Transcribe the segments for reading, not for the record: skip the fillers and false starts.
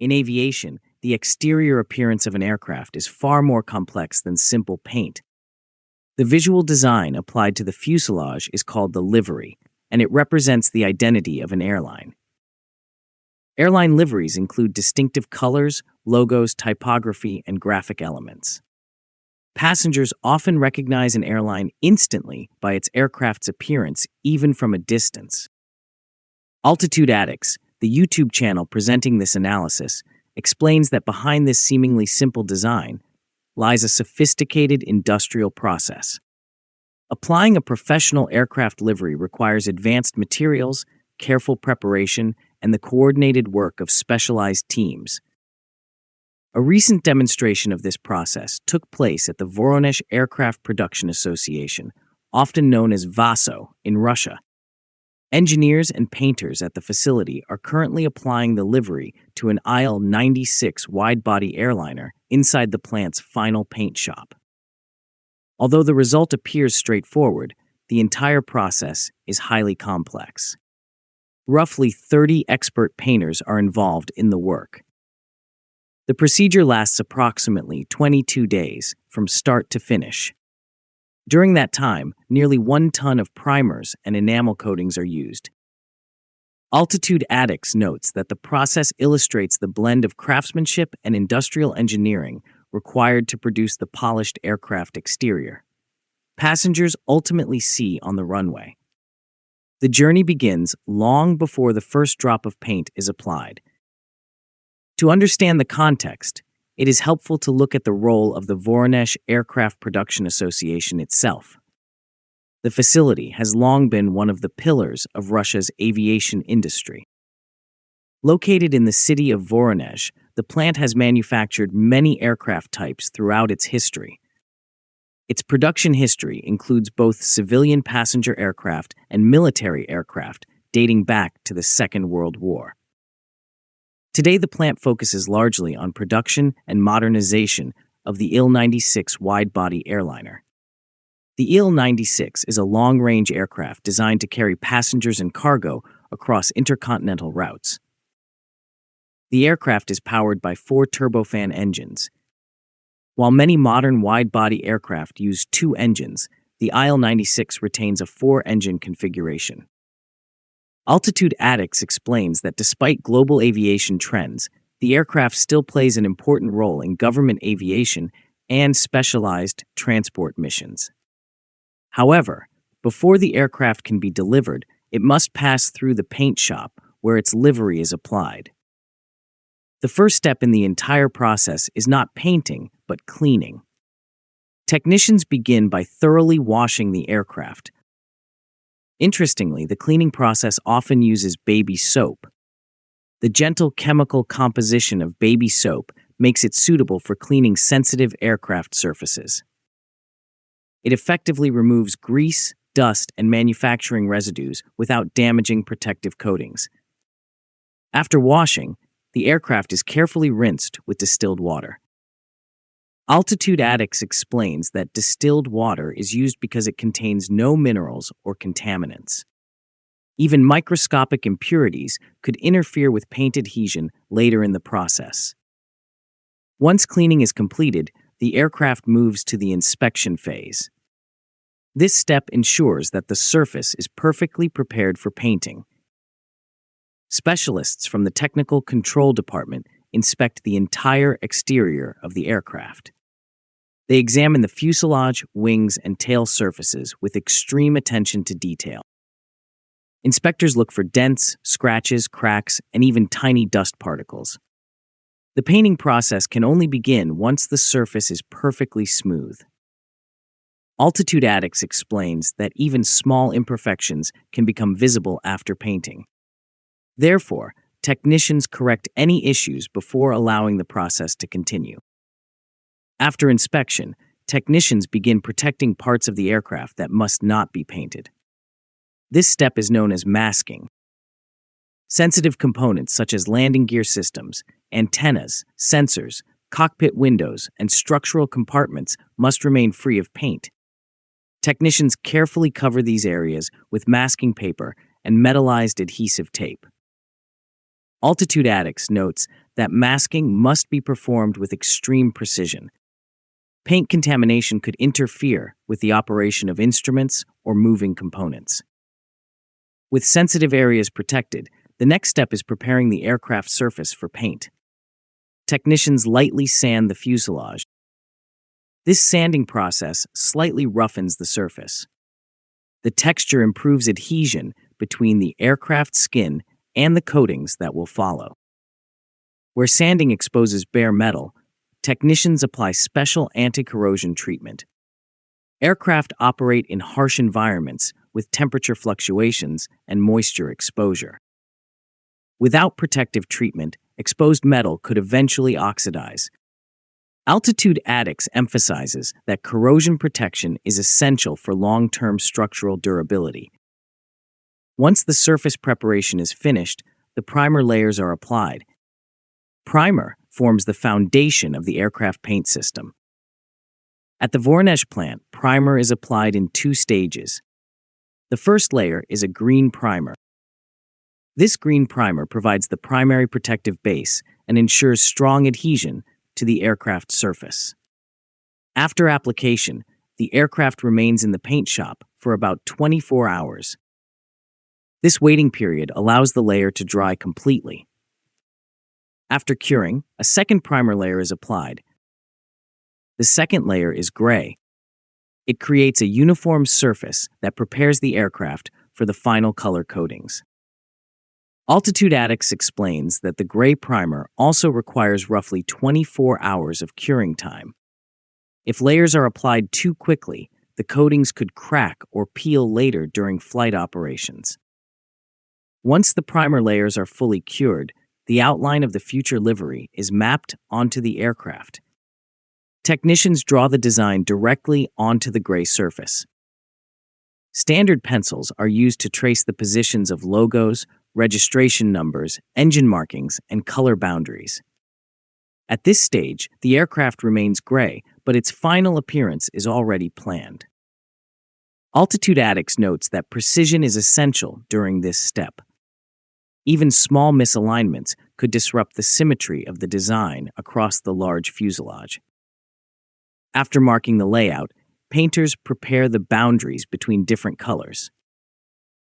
In aviation, the exterior appearance of an aircraft is far more complex than simple paint. The visual design applied to the fuselage is called the livery, and it represents the identity of an airline. Airline liveries include distinctive colors, logos, typography, and graphic elements. Passengers often recognize an airline instantly by its aircraft's appearance, even from a distance. Altitude Addicts, the YouTube channel presenting this analysis, explains that behind this seemingly simple design lies a sophisticated industrial process. Applying a professional aircraft livery requires advanced materials, careful preparation, and the coordinated work of specialized teams. A recent demonstration of this process took place at the Voronezh Aircraft Production Association, often known as VASO, in Russia. Engineers and painters at the facility are currently applying the livery to an Il-96 wide-body airliner inside the plant's final paint shop. Although the result appears straightforward, the entire process is highly complex. Roughly 30 expert painters are involved in the work. The procedure lasts approximately 22 days, from start to finish. During that time, nearly 1 ton of primers and enamel coatings are used. Altitude Addicts notes that the process illustrates the blend of craftsmanship and industrial engineering required to produce the polished aircraft exterior. Passengers ultimately see on the runway. The journey begins long before the first drop of paint is applied. To understand the context, it is helpful to look at the role of the Voronezh Aircraft Production Association itself. The facility has long been one of the pillars of Russia's aviation industry. Located in the city of Voronezh, the plant has manufactured many aircraft types throughout its history. Its production history includes both civilian passenger aircraft and military aircraft dating back to the Second World War. Today, the plant focuses largely on production and modernization of the Il-96 wide-body airliner. The Il-96 is a long-range aircraft designed to carry passengers and cargo across intercontinental routes. The aircraft is powered by 4 turbofan engines. While many modern wide-body aircraft use 2 engines, the Il-96 retains a 4-engine configuration. Altitude Addicts explains that despite global aviation trends, the aircraft still plays an important role in government aviation and specialized transport missions. However, before the aircraft can be delivered, it must pass through the paint shop where its livery is applied. The first step in the entire process is not painting, but cleaning. Technicians begin by thoroughly washing the aircraft. Interestingly, the cleaning process often uses baby soap. The gentle chemical composition of baby soap makes it suitable for cleaning sensitive aircraft surfaces. It effectively removes grease, dust, and manufacturing residues without damaging protective coatings. After washing, the aircraft is carefully rinsed with distilled water. Altitude Addicts explains that distilled water is used because it contains no minerals or contaminants. Even microscopic impurities could interfere with paint adhesion later in the process. Once cleaning is completed, the aircraft moves to the inspection phase. This step ensures that the surface is perfectly prepared for painting. Specialists from the Technical Control Department inspect the entire exterior of the aircraft. They examine the fuselage, wings, and tail surfaces with extreme attention to detail. Inspectors look for dents, scratches, cracks, and even tiny dust particles. The painting process can only begin once the surface is perfectly smooth. Altitude Addicts explains that even small imperfections can become visible after painting. Therefore, technicians correct any issues before allowing the process to continue. After inspection, technicians begin protecting parts of the aircraft that must not be painted. This step is known as masking. Sensitive components such as landing gear systems, antennas, sensors, cockpit windows, and structural compartments must remain free of paint. Technicians carefully cover these areas with masking paper and metallized adhesive tape. Altitude Addicts notes that masking must be performed with extreme precision. Paint contamination could interfere with the operation of instruments or moving components. With sensitive areas protected, the next step is preparing the aircraft surface for paint. Technicians lightly sand the fuselage. This sanding process slightly roughens the surface. The texture improves adhesion between the aircraft skin and the coatings that will follow. Where sanding exposes bare metal, technicians apply special anti-corrosion treatment. Aircraft operate in harsh environments with temperature fluctuations and moisture exposure. Without protective treatment, exposed metal could eventually oxidize. Altitude Addicts emphasizes that corrosion protection is essential for long-term structural durability. Once the surface preparation is finished, the primer layers are applied. Primer forms the foundation of the aircraft paint system. At the Voronezh plant, primer is applied in 2 stages. The first layer is a green primer. This green primer provides the primary protective base and ensures strong adhesion to the aircraft surface. After application, the aircraft remains in the paint shop for about 24 hours. This waiting period allows the layer to dry completely. After curing, a second primer layer is applied. The second layer is gray. It creates a uniform surface that prepares the aircraft for the final color coatings. Altitude Addicts explains that the gray primer also requires roughly 24 hours of curing time. If layers are applied too quickly, the coatings could crack or peel later during flight operations. Once the primer layers are fully cured, the outline of the future livery is mapped onto the aircraft. Technicians draw the design directly onto the gray surface. Standard pencils are used to trace the positions of logos, registration numbers, engine markings, and color boundaries. At this stage, the aircraft remains gray, but its final appearance is already planned. Altitude Addicts notes that precision is essential during this step. Even small misalignments could disrupt the symmetry of the design across the large fuselage. After marking the layout, painters prepare the boundaries between different colors.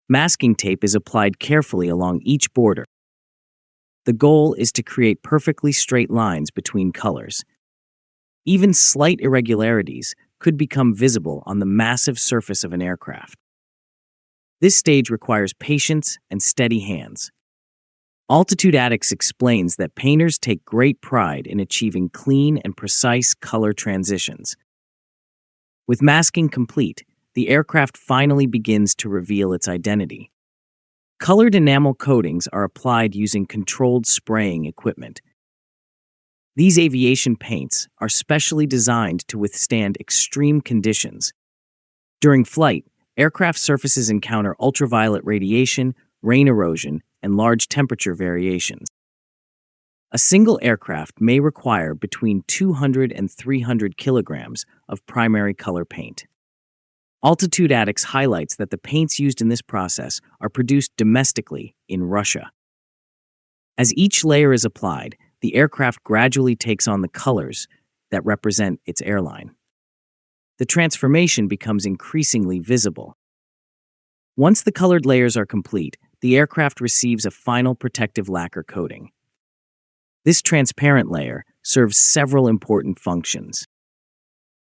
Masking tape is applied carefully along each border. The goal is to create perfectly straight lines between colors. Even slight irregularities could become visible on the massive surface of an aircraft. This stage requires patience and steady hands. Altitude Addicts explains that painters take great pride in achieving clean and precise color transitions. With masking complete, the aircraft finally begins to reveal its identity. Colored enamel coatings are applied using controlled spraying equipment. These aviation paints are specially designed to withstand extreme conditions. During flight, aircraft surfaces encounter ultraviolet radiation, rain erosion, and large temperature variations. A single aircraft may require between 200 and 300 kilograms of primary color paint. Altitude Addicts highlights that the paints used in this process are produced domestically in Russia. As each layer is applied, the aircraft gradually takes on the colors that represent its airline. The transformation becomes increasingly visible. Once the colored layers are complete, the aircraft receives a final protective lacquer coating. This transparent layer serves several important functions.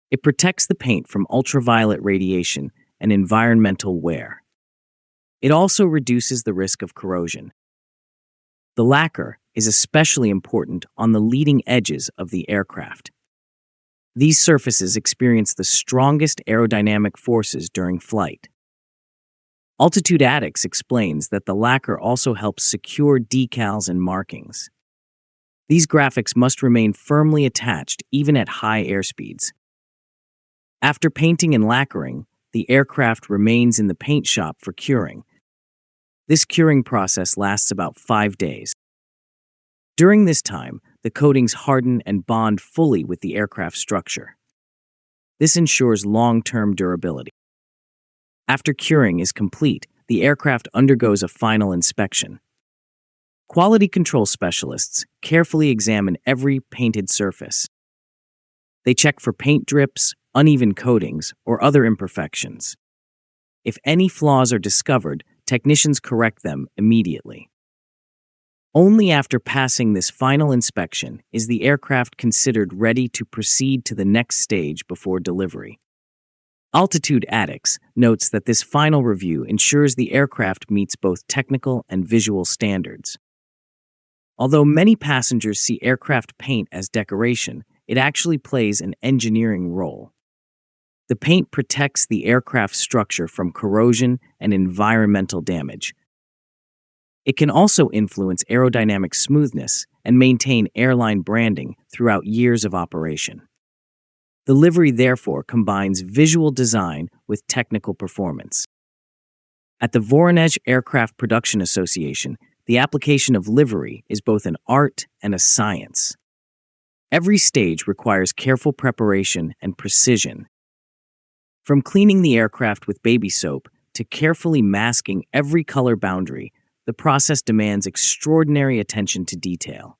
It protects the paint from ultraviolet radiation and environmental wear. It also reduces the risk of corrosion. The lacquer is especially important on the leading edges of the aircraft. These surfaces experience the strongest aerodynamic forces during flight. Altitude Addicts explains that the lacquer also helps secure decals and markings. These graphics must remain firmly attached even at high airspeeds. After painting and lacquering, the aircraft remains in the paint shop for curing. This curing process lasts about 5 days. During this time, the coatings harden and bond fully with the aircraft structure. This ensures long-term durability. After curing is complete, the aircraft undergoes a final inspection. Quality control specialists carefully examine every painted surface. They check for paint drips, uneven coatings, or other imperfections. If any flaws are discovered, technicians correct them immediately. Only after passing this final inspection is the aircraft considered ready to proceed to the next stage before delivery. Altitude Addicts notes that this final review ensures the aircraft meets both technical and visual standards. Although many passengers see aircraft paint as decoration, it actually plays an engineering role. The paint protects the aircraft structure from corrosion and environmental damage. It can also influence aerodynamic smoothness and maintain airline branding throughout years of operation. The livery therefore combines visual design with technical performance. At the Voronezh Aircraft Production Association, the application of livery is both an art and a science. Every stage requires careful preparation and precision. From cleaning the aircraft with baby soap to carefully masking every color boundary, the process demands extraordinary attention to detail.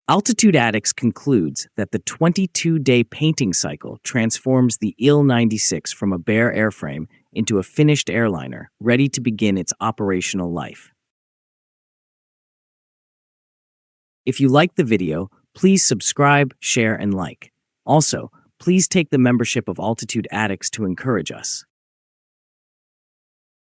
Altitude Addicts concludes that the 22-day painting cycle transforms the Il-96 from a bare airframe into a finished airliner ready to begin its operational life. If you liked the video, please subscribe, share, and like. Also, please take the membership of Altitude Addicts to encourage us.